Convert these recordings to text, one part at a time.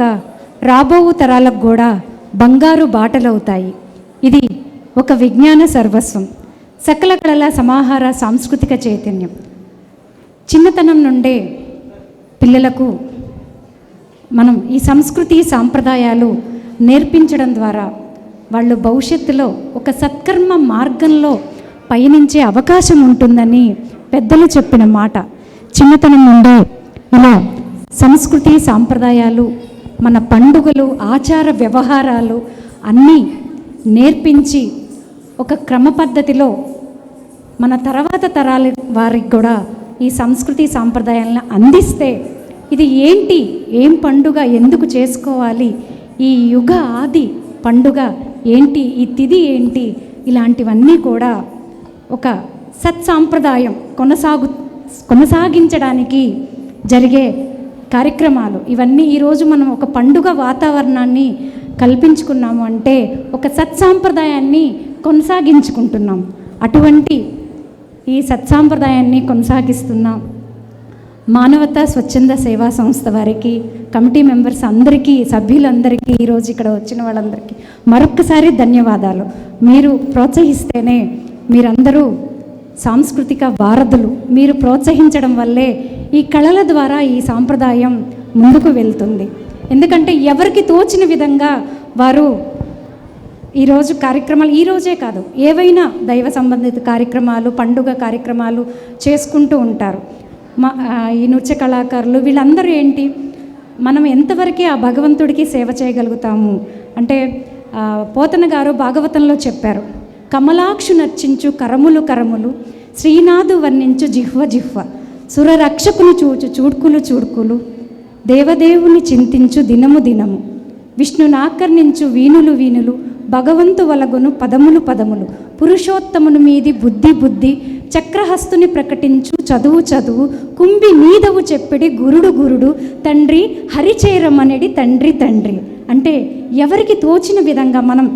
కాక రాబోవు తరాలకు కూడా బంగారు బాటలవుతాయి. ఇది ఒక విజ్ఞాన సర్వస్వం, సకల కళల సమాహార సాంస్కృతిక చైతన్యం. చిన్నతనం నుండే పిల్లలకు మనం ఈ సంస్కృతి సాంప్రదాయాలు నేర్పించడం ద్వారా వాళ్ళు భవిష్యత్తులో ఒక సత్కర్మ మార్గంలో పయనించే అవకాశం ఉంటుందని పెద్దలు చెప్పిన మాట. చిన్నతనం నుండే ఇలా సంస్కృతి సాంప్రదాయాలు, మన పండుగలు, ఆచార వ్యవహారాలు అన్నీ నేర్పించి ఒక క్రమ పద్ధతిలో మన తర్వాత తరాల వారికి కూడా ఈ సంస్కృతి సాంప్రదాయాలను అందిస్తే ఇది ఏంటి, ఏం పండుగ, ఎందుకు చేసుకోవాలి, ఈ యుగ ఆది పండుగ ఏంటి, ఈ తిథి ఏంటి, ఇలాంటివన్నీ కూడా ఒక సత్సాంప్రదాయం కొనసాగించడానికి జరిగే కార్యక్రమాలు ఇవన్నీ. ఈరోజు మనం ఒక పండుగ వాతావరణాన్ని కల్పించుకున్నాము అంటే ఒక సత్సాంప్రదాయాన్ని కొనసాగించుకుంటున్నాం. అటువంటి ఈ సత్సాంప్రదాయాన్ని కొనసాగిస్తున్నాం మానవతా స్వచ్ఛంద సేవా సంస్థ వారికి, కమిటీ మెంబర్స్ అందరికీ, సభ్యులందరికీ, ఈరోజు ఇక్కడ వచ్చిన వాళ్ళందరికీ మరొక్కసారి ధన్యవాదాలు. మీరు ప్రోత్సహిస్తేనే, మీరందరూ సాంస్కృతిక వారధులు, మీరు ప్రోత్సహించడం వల్లే ఈ కళల ద్వారా ఈ సాంప్రదాయం ముందుకు వెళ్తుంది. ఎందుకంటే ఎవరికి తోచిన విధంగా వారు ఈరోజు కార్యక్రమాలు, ఈరోజే కాదు ఏవైనా దైవ సంబంధిత కార్యక్రమాలు, పండుగ కార్యక్రమాలు చేసుకుంటూ ఉంటారు. ఈ నృత్య కళాకారులు వీళ్ళందరూ ఏంటి, మనం ఎంతవరకే ఆ భగవంతుడికి సేవ చేయగలుగుతాము అంటే పోతన గారు భాగవతంలో చెప్పారు, కమలాక్షు నర్చించు కరములు కరములు, శ్రీనాథు వర్ణించు జిహ్వ జిహ్వ, సురరక్షకులు చూచు చూడ్కులు చూడ్కులు, దేవదేవుని చింతించు దినము దినము, విష్ణునాకర్ణించు వీణులు వీణులు, భగవంతు వలగును పదములు పదములు, పురుషోత్తమును మీది బుద్ధి బుద్ధి, చక్రహస్తుని ప్రకటించు చదువు చదువు, కుంభి మీదవు చెప్పిడి గురుడు గురుడు, తండ్రి హరిచేరమనేడి తండ్రి తండ్రి. అంటే ఎవరికి తోచిన విధంగా మనం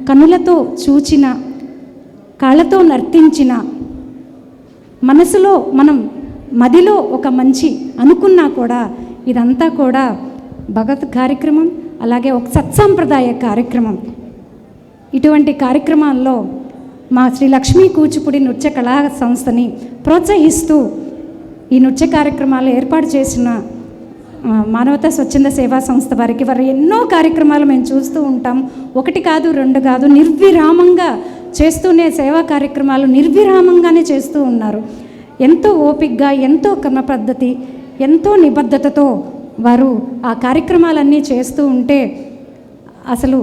కనులతో చూచిన, కాళ్ళతో నర్తించిన, మనసులో మనం మదిలో ఒక మంచి అనుకున్నా కూడా ఇదంతా కూడా భగవత్ కార్యక్రమం, అలాగే ఒక సత్సాంప్రదాయ కార్యక్రమం. ఇటువంటి కార్యక్రమాల్లో మా శ్రీ లక్ష్మీ కూచిపూడి నృత్య కళా సంస్థని ప్రోత్సహిస్తూ ఈ నృత్య కార్యక్రమాలు ఏర్పాటు చేసిన మానవతా స్వచ్ఛంద సేవా సంస్థ వారికి, వారు ఎన్నో కార్యక్రమాలు మేము చూస్తూ ఉంటాం. ఒకటి కాదు, రెండు కాదు, నిర్విరామంగా చేస్తూనే సేవా కార్యక్రమాలు నిర్విరామంగానే చేస్తూ ఉన్నారు. ఎంతో ఓపికగా, ఎంతో క్రమ పద్ధతి, ఎంతో నిబద్ధతతో వారు ఆ కార్యక్రమాలన్నీ చేస్తూ ఉంటే అసలు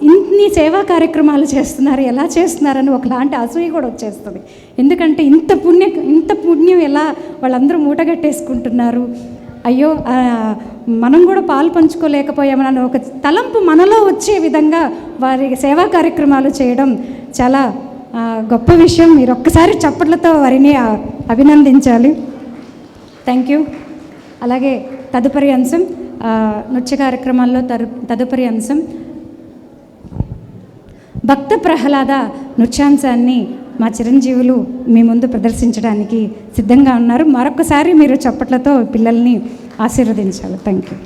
ఇన్ని సేవా కార్యక్రమాలు చేస్తున్నారు, ఎలా చేస్తున్నారని ఒకలాంటి అసూయ కూడా వచ్చేస్తుంది. ఎందుకంటే ఇంత పుణ్యం ఎలా వాళ్ళందరూ మూటగట్టేసుకుంటున్నారు, అయ్యో మనం కూడా పాలు పంచుకోలేకపోయామని ఒక తలంపు మనలో వచ్చే విధంగా వారి సేవా కార్యక్రమాలు చేయడం చాలా గొప్ప విషయం. మీరు ఒక్కసారి చప్పట్లతో వారిని అభినందించాలి. Thank you. అలాగే తదుపరి అంశం నృత్య కార్యక్రమాల్లో తదుపరి అంశం భక్త ప్రహ్లాద నృత్యాంశాన్ని మా చిరంజీవులు మీ ముందు ప్రదర్శించడానికి సిద్ధంగా ఉన్నారు. మరొకసారి మీరు చప్పట్లతో పిల్లల్ని ఆశీర్వదించాలి. Thank you.